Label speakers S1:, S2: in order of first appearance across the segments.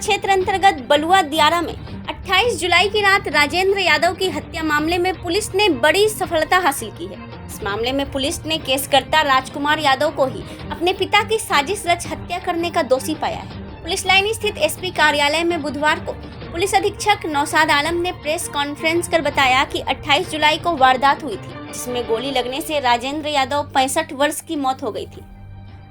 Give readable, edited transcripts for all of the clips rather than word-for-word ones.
S1: क्षेत्र अंतर्गत बलुआ दियारा में 28 जुलाई की रात राजेंद्र यादव की हत्या मामले में पुलिस ने बड़ी सफलता हासिल की है। इस मामले में पुलिस ने केसकर्ता राजकुमार यादव को ही अपने पिता की साजिश रच हत्या करने का दोषी पाया है। पुलिस लाइन स्थित एसपी कार्यालय में बुधवार को पुलिस अधीक्षक नौशाद आलम ने प्रेस कॉन्फ्रेंस कर बताया कि 28 जुलाई को वारदात हुई थी, जिसमें गोली लगने से राजेंद्र यादव 65 वर्ष की मौत हो गई थी।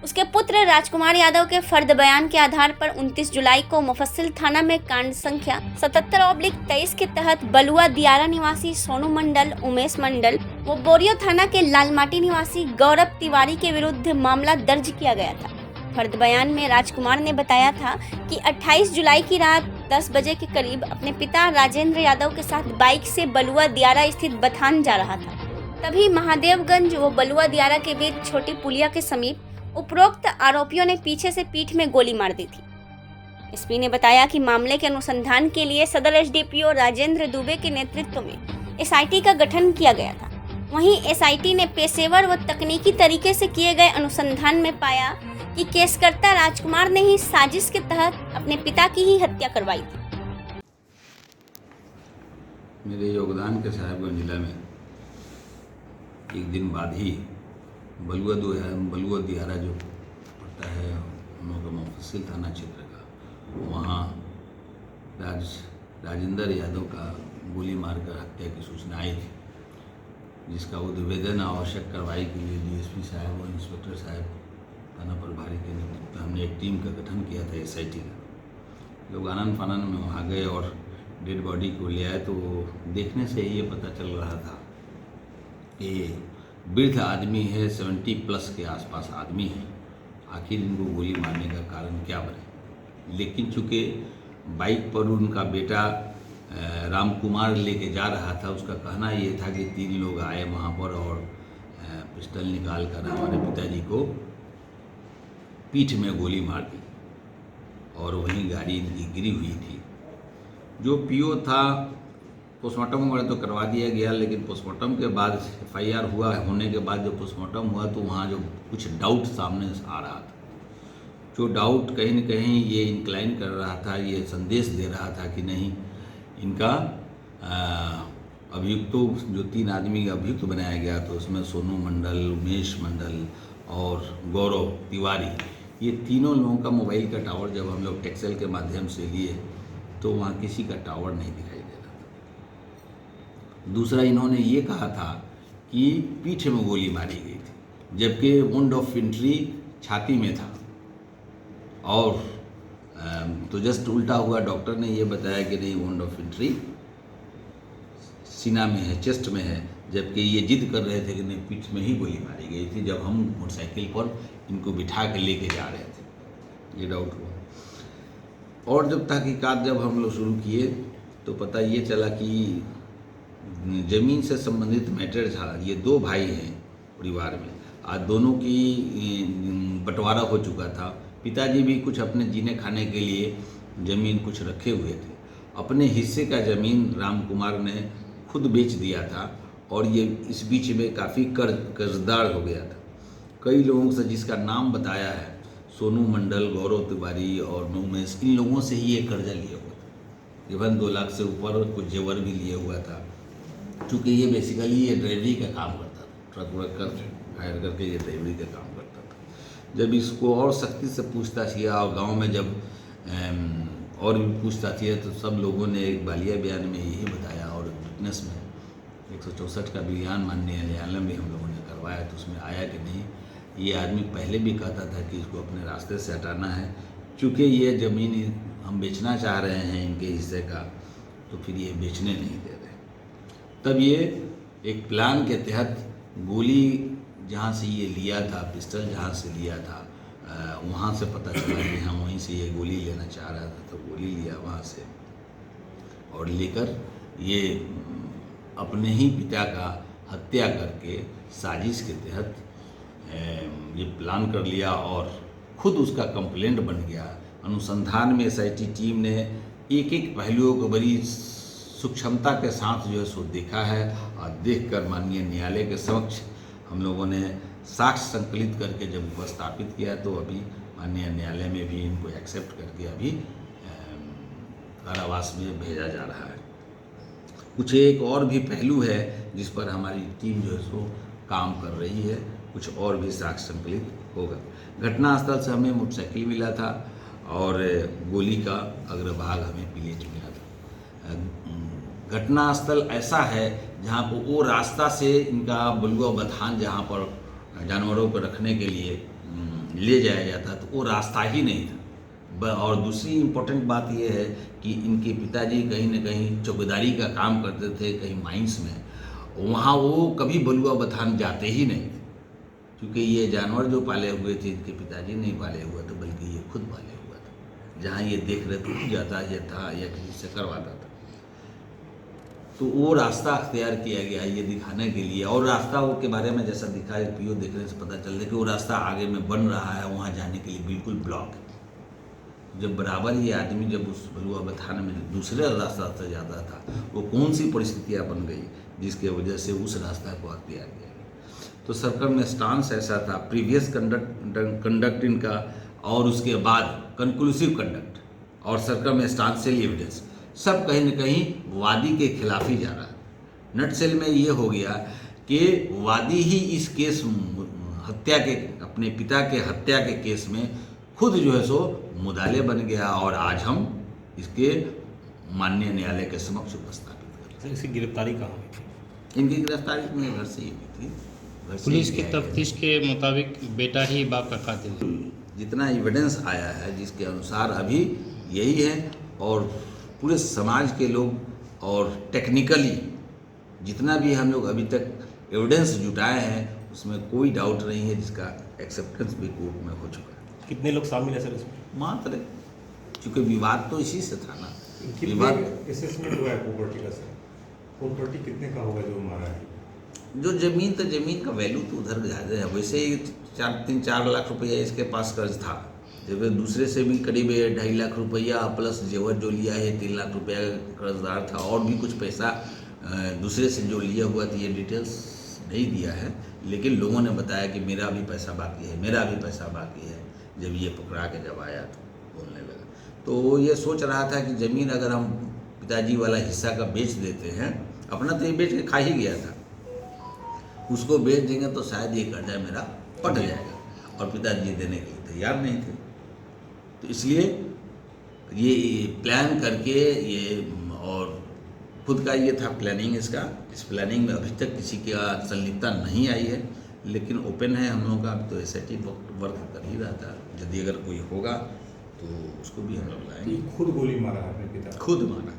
S1: उसके पुत्र राजकुमार यादव के फर्द बयान के आधार पर 29 जुलाई को मुफस्सिल थाना में कांड संख्या 77/23 के तहत बलुआ दियारा निवासी सोनू मंडल, उमेश मंडल व बोरियो थाना के लालमाटी निवासी गौरव तिवारी के विरुद्ध मामला दर्ज किया गया था। फर्द बयान में राजकुमार ने बताया था कि 28 जुलाई की रात 10 बजे के करीब अपने पिता राजेंद्र यादव के साथ बाइक से बलुआ दियारा स्थित बथान जा रहा था। तभी महादेवगंज व बलुआ दियारा के बीच छोटी पुलिया के समीप उपरोक्त आरोपियों ने पीछे से पीठ में गोली मार दी थी। एसपी ने बताया कि मामले के अनुसंधान के लिए सदर एसडीपीओ राजेंद्र दुबे के नेतृत्व में एसआईटी का गठन किया गया था। वहीं एसआईटी ने पेशेवर व तकनीकी तरीके से किए गए अनुसंधान में पाया कि केसकर्ता राजकुमार ने ही साजिश के तहत अपने पिता की ही हत्या करवाई थी।
S2: मेरे योगदान के साहिबगंज जिला में एक दिन बाद ही बलुआ दियारा जो पड़ता है उन लोगों का मुफस्सिल थाना क्षेत्र का, वहाँ राजेंद्र यादव का गोली मारकर हत्या की सूचना आई थी, जिसका उद्भेदन आवश्यक कार्रवाई के लिए डीएसपी साहब और इंस्पेक्टर साहब थाना प्रभारी के नेतृत्व में हमने एक टीम का गठन किया था एसआईटी का। लोग आनन फानन में वहाँ गए और डेड बॉडी को ले आए, तो देखने से ये पता चल रहा था कि वृद्ध आदमी है, 70+ के आसपास आदमी है, आखिर इनको गोली मारने का कारण क्या बने। लेकिन चूँकि बाइक पर उनका बेटा राम कुमार लेके जा रहा था, उसका कहना ये था कि 3 लोग आए वहाँ पर और पिस्टल निकाल कर हमारे पिताजी को पीठ में गोली मार दी और वहीं गाड़ी इनकी गिरी हुई थी। जो पीओ था, पोस्टमार्टम वगैरह तो करवा दिया गया, लेकिन पोस्टमार्टम के बाद एफआईआर होने के बाद जो पोस्टमार्टम हुआ तो वहाँ जो कुछ डाउट सामने आ रहा था, जो डाउट कहीं न कहीं ये इंक्लाइन कर रहा था, ये संदेश दे रहा था कि नहीं, इनका अभियुक्तों जो 3 आदमी का अभियुक्त बनाया गया, तो उसमें सोनू मंडल, उमेश मंडल और गौरव तिवारी, ये तीनों लोगों का मोबाइल का टावर जब हम लोग टेक्सेल के माध्यम से लिए तो वहाँ किसी का टावर नहीं दिखाई दे रहा था। दूसरा, इन्होंने ये कहा था कि पीठ में गोली मारी गई थी, जबकि वुंड ऑफ इंट्री छाती में था, और तो जस्ट उल्टा हुआ। डॉक्टर ने ये बताया कि नहीं, वुंड ऑफ इंट्री सीना में है, चेस्ट में है, जबकि ये जिद कर रहे थे कि नहीं, पीठ में ही गोली मारी गई थी जब हम मोटरसाइकिल पर इनको बिठा के लेके जा रहे थे। ये डाउट हुआ। और जब तहकीकात जब हम लोग शुरू किए तो पता ये चला कि ज़मीन से संबंधित मैटर था। ये 2 भाई हैं परिवार में, आज दोनों की बंटवारा हो चुका था। पिताजी भी कुछ अपने जीने खाने के लिए ज़मीन कुछ रखे हुए थे। अपने हिस्से का ज़मीन राम कुमार ने खुद बेच दिया था और ये इस बीच में काफ़ी कर्जदार हो गया था। कई लोगों से जिसका नाम बताया है, सोनू मंडल, गौरव तिवारी और उमेश, इन लोगों से ही ये कर्जा लिया हुआ था। इवन 2 लाख से ऊपर कुछ जेवर भी लिए हुआ था। चूँकि ये बेसिकली ये ड्राइवरी का काम करता था, ट्रक व्रक कर हायर करके ये ड्राइवरी का काम करता था। जब इसको और सख्ती से पूछताछ किया और गाँव में जब और भी पूछताछ किया तो सब लोगों ने एक बालिया बयान में यही बताया, और विटनेस में 164 का बयान माननीय न्यायालय में हम लोगों ने करवाया, तो उसमें आया कि नहीं, ये आदमी पहले भी कहता था कि इसको अपने रास्ते से हटाना है। चूँकि ये ज़मीन हम बेचना चाह रहे हैं इनके हिस्से का, तो फिर ये बेचने नहीं दे रहे। तब ये एक प्लान के तहत गोली जहाँ से ये लिया था, पिस्टल जहाँ से लिया था, वहाँ से पता चला कि हम वहीं से ये गोली लेना चाह रहा था, तो गोली लिया वहाँ से और लेकर ये अपने ही पिता का हत्या करके साजिश के तहत ये प्लान कर लिया और खुद उसका कंप्लेंट बन गया। अनुसंधान में एसआईटी टीम ने एक पहलुओं को बड़ी सूक्ष्मता के साथ जो है सो देखा है, और देखकर माननीय न्यायालय के समक्ष हम लोगों ने साक्ष्य संकलित करके जब उपस्थापित किया, तो अभी माननीय न्यायालय में भी इनको एक्सेप्ट करके अभी कारावास में भेजा जा रहा है। कुछ एक और भी पहलू है जिस पर हमारी टीम जो है सो काम कर रही है, कुछ और भी साक्ष्य संकलित होगा। घटनास्थल से हमें मोटरसाइकिल मिला था और गोली का अग्रभाग हमें पिलेट मिला था। घटनास्थल ऐसा है जहाँ पर वो रास्ता से इनका बलुआ बथान जहाँ पर जानवरों को रखने के लिए ले जाया जाता तो वो रास्ता ही नहीं था। और दूसरी इम्पोर्टेंट बात यह है कि इनके पिताजी कहीं न कहीं चौकीदारी का काम करते थे कहीं माइंस में, वहाँ वो कभी बलुआ बथान जाते ही नहीं थे, क्योंकि ये जानवर जो पाले हुए थे इनके पिताजी नहीं पाले हुए थे बल्कि ये खुद पाले हुआ था। जहाँ ये देख रहे थे जाता ये था या किसी से करवाता था। तो वो रास्ता अख्तियार किया गया ये दिखाने के लिए, और रास्ता वो के बारे में जैसा दिखा पीओ देखने से पता चल रहा है कि वो रास्ता आगे में बन रहा है, वहाँ जाने के लिए बिल्कुल ब्लॉक है। जब बराबर ये आदमी जब उस बलुआ बथान में दूसरे रास्ता से जाता था, वो कौन सी परिस्थितियाँ बन गई जिसके वजह से उस रास्ता को अख्तियार किया गया। तो सर्कमस्टांस ऐसा था, प्रीवियस कंडक्ट इनका और उसके बाद कंक्लूसिव कंडक्ट और सर्कमस्टांशियल एविडेंस सब कहीं न कहीं वादी के खिलाफ ही जा रहा है। नटसेल में ये हो गया कि वादी ही इस केस हत्या के अपने पिता के हत्या के केस में खुद जो है सो मुदाले बन गया और आज हम इसके माननीय न्यायालय के समक्ष उपस्थापित करते हैं।
S3: इसकी गिरफ्तारी कहाँ हुई थी?
S2: इनकी गिरफ्तारी अपने घर से ही हुई थी।
S3: पुलिस की तफ्तीश के मुताबिक बेटा ही बाप का कातिल।
S2: जितना एविडेंस आया है जिसके अनुसार अभी यही है, और पूरे समाज के लोग और टेक्निकली जितना भी हम लोग अभी तक एविडेंस जुटाए हैं उसमें कोई डाउट नहीं है, जिसका एक्सेप्टेंस भी कोर्ट में हो चुका है।
S3: कितने लोग शामिल है सर इसमें?
S2: मात्र, क्योंकि विवाद तो इसी से था ना।
S4: विवाद असेसमेंट हुआ है प्रॉपर्टी का सर, प्रॉपर्टी कितने का होगा जो मारा है?
S2: जो जमीन तो जमीन का वैल्यू तो उधर ज़्यादा है, वैसे ही 3-4 लाख रुपया इसके पास कर्ज था, जब दूसरे से भी करीब 2.5 लाख रुपया प्लस जेवर जो लिया है 3 लाख रुपया कर्जदार था, और भी कुछ पैसा दूसरे से जो लिया हुआ था। ये डिटेल्स नहीं दिया है, लेकिन लोगों ने बताया कि मेरा भी पैसा बाकी है, मेरा भी पैसा बाकी है। जब ये पकड़ा के जब आया तो बोलने लगा, तो ये सोच रहा था कि ज़मीन अगर हम पिताजी वाला हिस्सा का बेच देते हैं, अपना तो ये बेच के खा ही गया था, उसको बेच देंगे तो शायद ये कर्जा मेरा पट जाएगा, और पिताजी देने के लिए तैयार नहीं थे। तो इसलिए ये प्लान करके ये, और खुद का ये था प्लानिंग इसका। इस प्लानिंग में अभी तक किसी का संलिप्तता नहीं आई है, लेकिन ओपन है हम लोगों का, तो एसआईटी वर्क कर ही रहा था। यदि अगर कोई होगा तो उसको भी हम लोग लाएंगे।
S4: खुद गोली मारा है अपने पिता?
S2: खुद मारा।